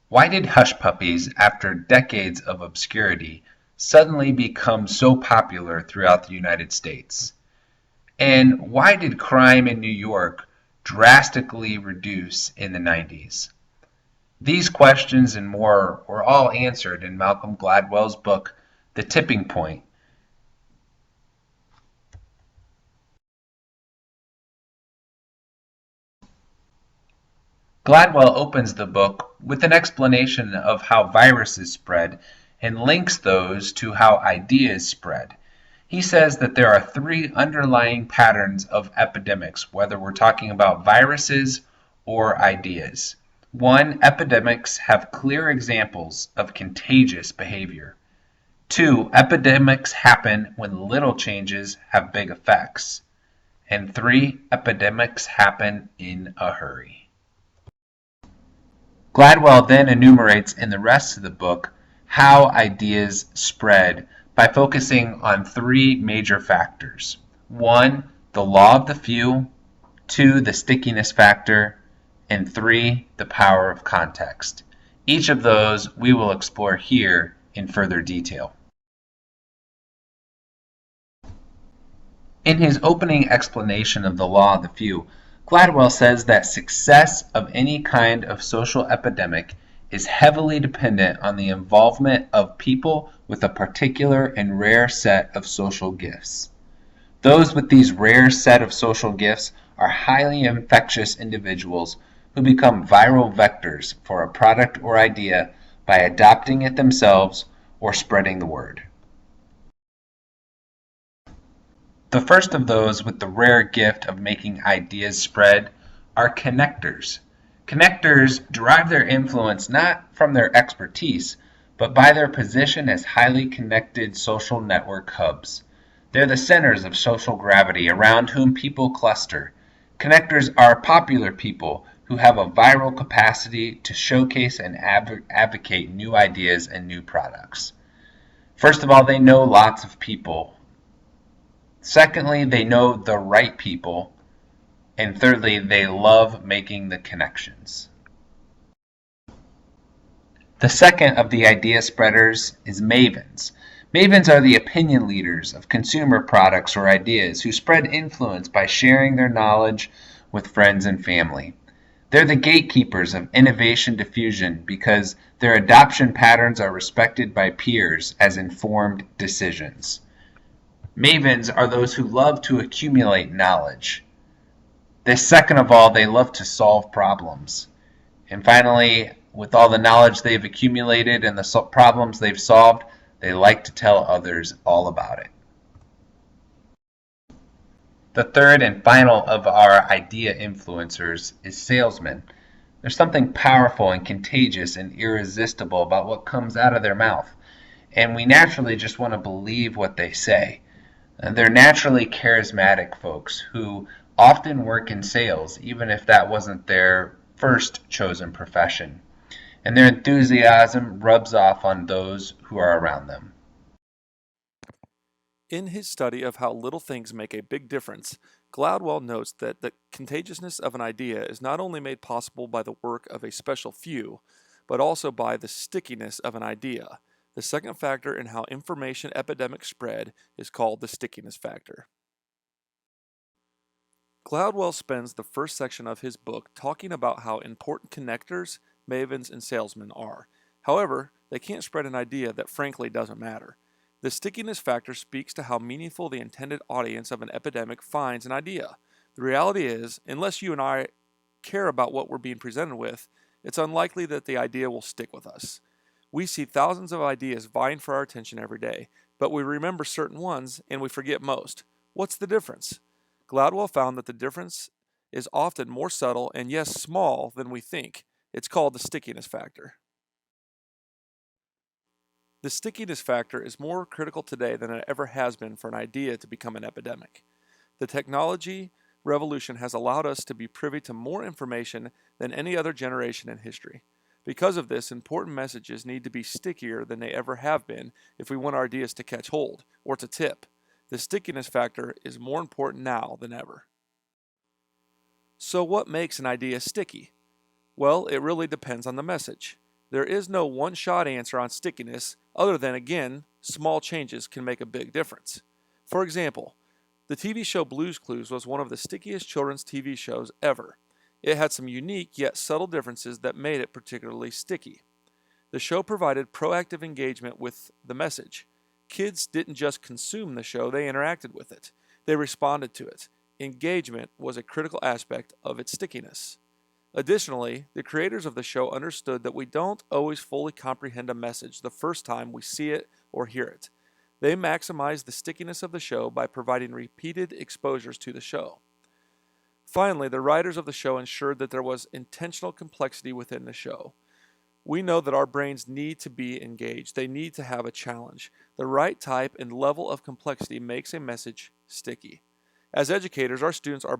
Why did hush puppies, after decades of obscurity, suddenly become so popular throughout the United States? And why did crime in New York drastically reduce in the 90s? These questions and more were all answered in Malcolm Gladwell's book, The Tipping Point. Gladwell opens the book with an explanation of how viruses spread and links those to how ideas spread. He says that there are three underlying patterns of epidemics, whether we're talking about viruses or ideas. One, epidemics have clear examples of contagious behavior. Two, epidemics happen when little changes have big effects. And three, epidemics happen in a hurry. Gladwell then enumerates in the rest of the book how ideas spread by focusing on three major factors. One, the law of the few. Two, the stickiness factor. And three, the power of context. Each of those we will explore here in further detail. In his opening explanation of the law of the few, Gladwell says that success of any kind of social epidemic is heavily dependent on the involvement of people with a particular and rare set of social gifts. Those with these rare set of social gifts are highly infectious individuals who become viral vectors for a product or idea by adopting it themselves or spreading the word. The first of those with the rare gift of making ideas spread are connectors. Connectors derive their influence not from their expertise, but by their position as highly connected social network hubs. They're the centers of social gravity around whom people cluster. Connectors are popular people who have a viral capacity to showcase and advocate new ideas and new products. First of all, they know lots of people. Secondly, they know the right people. And thirdly, they love making the connections. The second of the idea spreaders is mavens. Mavens are the opinion leaders of consumer products or ideas who spread influence by sharing their knowledge with friends and family. They're the gatekeepers of innovation diffusion because their adoption patterns are respected by peers as informed decisions. Mavens are those who love to accumulate knowledge. Second of all, they love to solve problems. And finally, with all the knowledge they've accumulated and the problems they've solved, they like to tell others all about it. The third and final of our idea influencers is salesmen. There's something powerful and contagious and irresistible about what comes out of their mouth, and we naturally just want to believe what they say. They're naturally charismatic folks who often work in sales, even if that wasn't their first chosen profession. And their enthusiasm rubs off on those who are around them. In his study of how little things make a big difference, Gladwell notes that the contagiousness of an idea is not only made possible by the work of a special few, but also by the stickiness of an idea. The second factor in how information epidemics spread is called the stickiness factor. Gladwell spends the first section of his book talking about how important connectors, mavens, and salesmen are. However, they can't spread an idea that frankly doesn't matter. The stickiness factor speaks to how meaningful the intended audience of an epidemic finds an idea. The reality is, unless you and I care about what we're being presented with, it's unlikely that the idea will stick with us. We see thousands of ideas vying for our attention every day, but we remember certain ones and we forget most. What's the difference? Gladwell found that the difference is often more subtle and, yes, small than we think. It's called the stickiness factor. The stickiness factor is more critical today than it ever has been for an idea to become an epidemic. The technology revolution has allowed us to be privy to more information than any other generation in history. Because of this, important messages need to be stickier than they ever have been if we want our ideas to catch hold or to tip. The stickiness factor is more important now than ever. So what makes an idea sticky? Well, it really depends on the message. There is no one-shot answer on stickiness other than, again, small changes can make a big difference. For example, the TV show Blue's Clues was one of the stickiest children's TV shows ever. It had some unique yet subtle differences that made it particularly sticky. The show provided proactive engagement with the message. Kids didn't just consume the show, they interacted with it. They responded to it. Engagement was a critical aspect of its stickiness. Additionally, the creators of the show understood that we don't always fully comprehend a message the first time we see it or hear it. They maximized the stickiness of the show by providing repeated exposures to the show. Finally, the writers of the show ensured that there was intentional complexity within the show. We know that our brains need to be engaged. They need to have a challenge. The right type and level of complexity makes a message sticky. As educators, our students are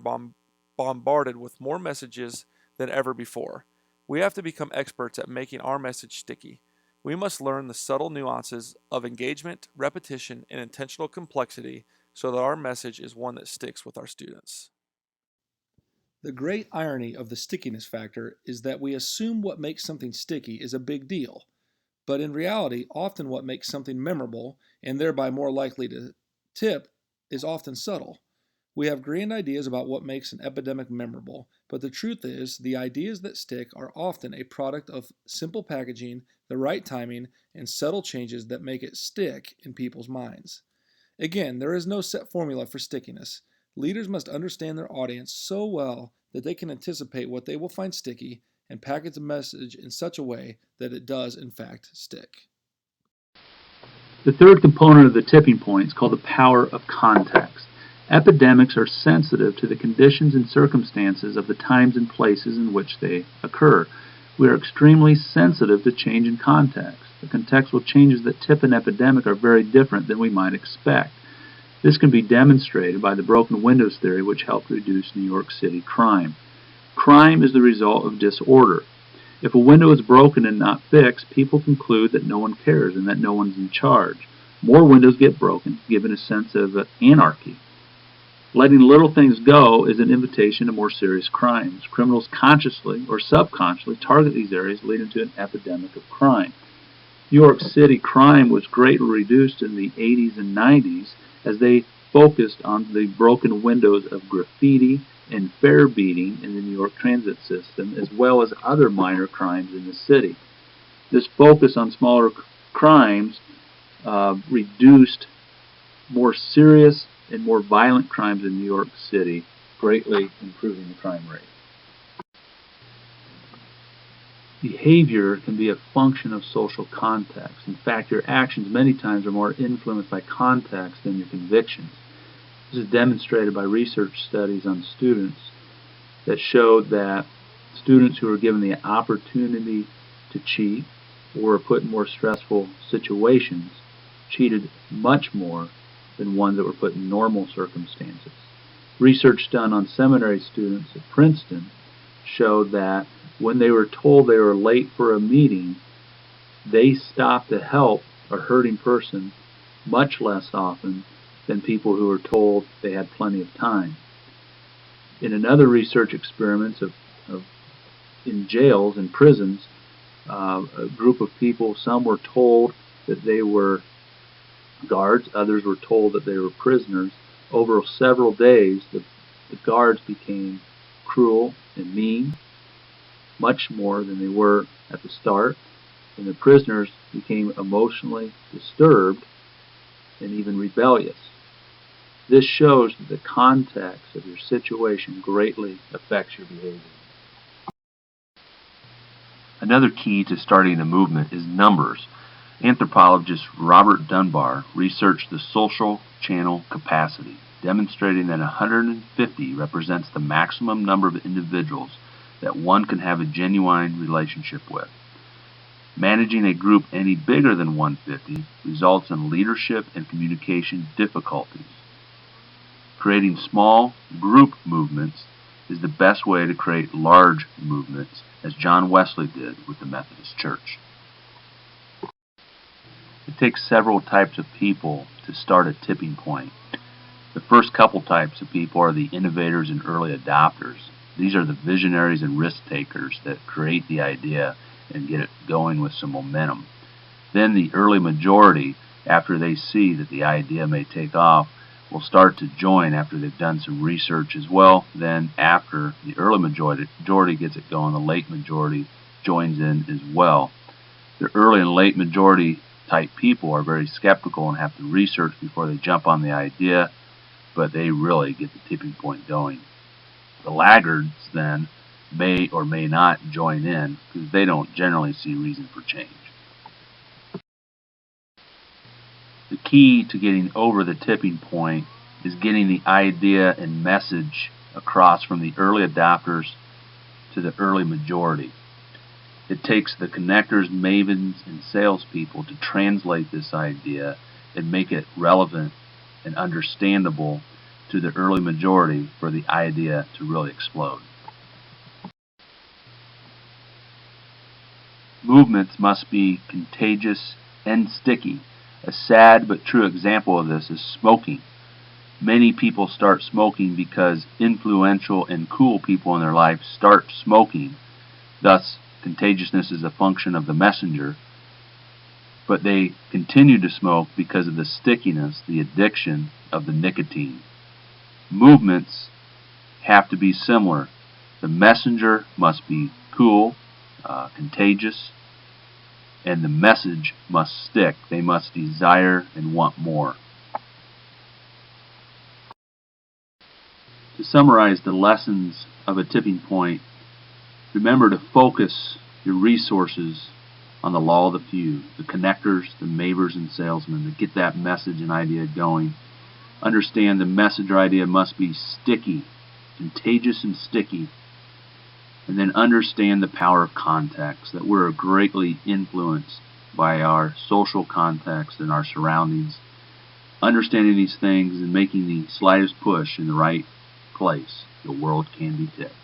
bombarded with more messages than ever before. We have to become experts at making our message sticky. We must learn the subtle nuances of engagement, repetition, and intentional complexity so that our message is one that sticks with our students. The great irony of the stickiness factor is that we assume what makes something sticky is a big deal, but in reality, often what makes something memorable and thereby more likely to tip is often subtle. We have grand ideas about what makes an epidemic memorable, but the truth is, the ideas that stick are often a product of simple packaging, the right timing, and subtle changes that make it stick in people's minds. Again, there is no set formula for stickiness. Leaders must understand their audience so well that they can anticipate what they will find sticky and package the message in such a way that it does, in fact, stick. The third component of the tipping point is called the power of context. Epidemics are sensitive to the conditions and circumstances of the times and places in which they occur. We are extremely sensitive to change in context. The contextual changes that tip an epidemic are very different than we might expect. This can be demonstrated by the broken windows theory, which helped reduce New York City crime. Crime is the result of disorder. If a window is broken and not fixed, people conclude that no one cares and that no one's in charge. More windows get broken, giving a sense of anarchy. Letting little things go is an invitation to more serious crimes. Criminals consciously or subconsciously target these areas, leading to an epidemic of crime. New York City crime was greatly reduced in the 80s and 90s as they focused on the broken windows of graffiti and fare beating in the New York transit system, as well as other minor crimes in the city. This focus on smaller crimes reduced more serious and more violent crimes in New York City, greatly improving the crime rate. Behavior can be a function of social context. In fact, your actions many times are more influenced by context than your convictions. This is demonstrated by research studies on students that showed that students who were given the opportunity to cheat or were put in more stressful situations cheated much more than ones that were put in normal circumstances. Research done on seminary students at Princeton showed that when they were told they were late for a meeting, they stopped to help a hurting person much less often than people who were told they had plenty of time. In another research experiments in jails and prisons, a group of people, some were told that they were guards, others were told that they were prisoners. Over several days, the guards became cruel and mean, much more than they were at the start, and the prisoners became emotionally disturbed and even rebellious. This shows that the context of your situation greatly affects your behavior. Another key to starting a movement is numbers. Anthropologist Robert Dunbar researched the social channel capacity, demonstrating that 150 represents the maximum number of individuals that one can have a genuine relationship with. Managing a group any bigger than 150 results in leadership and communication difficulties. Creating small group movements is the best way to create large movements, as John Wesley did with the Methodist Church. It takes several types of people to start a tipping point. The first couple types of people are the innovators and early adopters. These are the visionaries and risk takers that create the idea and get it going with some momentum. Then the early majority, after they see that the idea may take off, will start to join after they've done some research as well. Then after the early majority gets it going, the late majority joins in as well. The early and late majority type people are very skeptical and have to research before they jump on the idea, but they really get the tipping point going. The laggards then may or may not join in because they don't generally see reason for change. The key to getting over the tipping point is getting the idea and message across from the early adopters to the early majority. It takes the connectors, mavens, and salespeople to translate this idea and make it relevant and understandable to the early majority for the idea to really explode. Movements must be contagious and sticky. A sad but true example of this is smoking. Many people start smoking because influential and cool people in their life start smoking. Thus, contagiousness is a function of the messenger. But they continue to smoke because of the stickiness, the addiction of the nicotine. Movements have to be similar. The messenger must be cool, contagious, and the message must stick. They must desire and want more. To summarize the lessons of a tipping point, remember to focus your resources on the law of the few, the connectors, the mavers, and salesmen, to get that message and idea going. Understand the message or idea must be sticky, contagious and sticky. And then understand the power of context, that we're greatly influenced by our social context and our surroundings. Understanding these things and making the slightest push in the right place, the world can be tipped.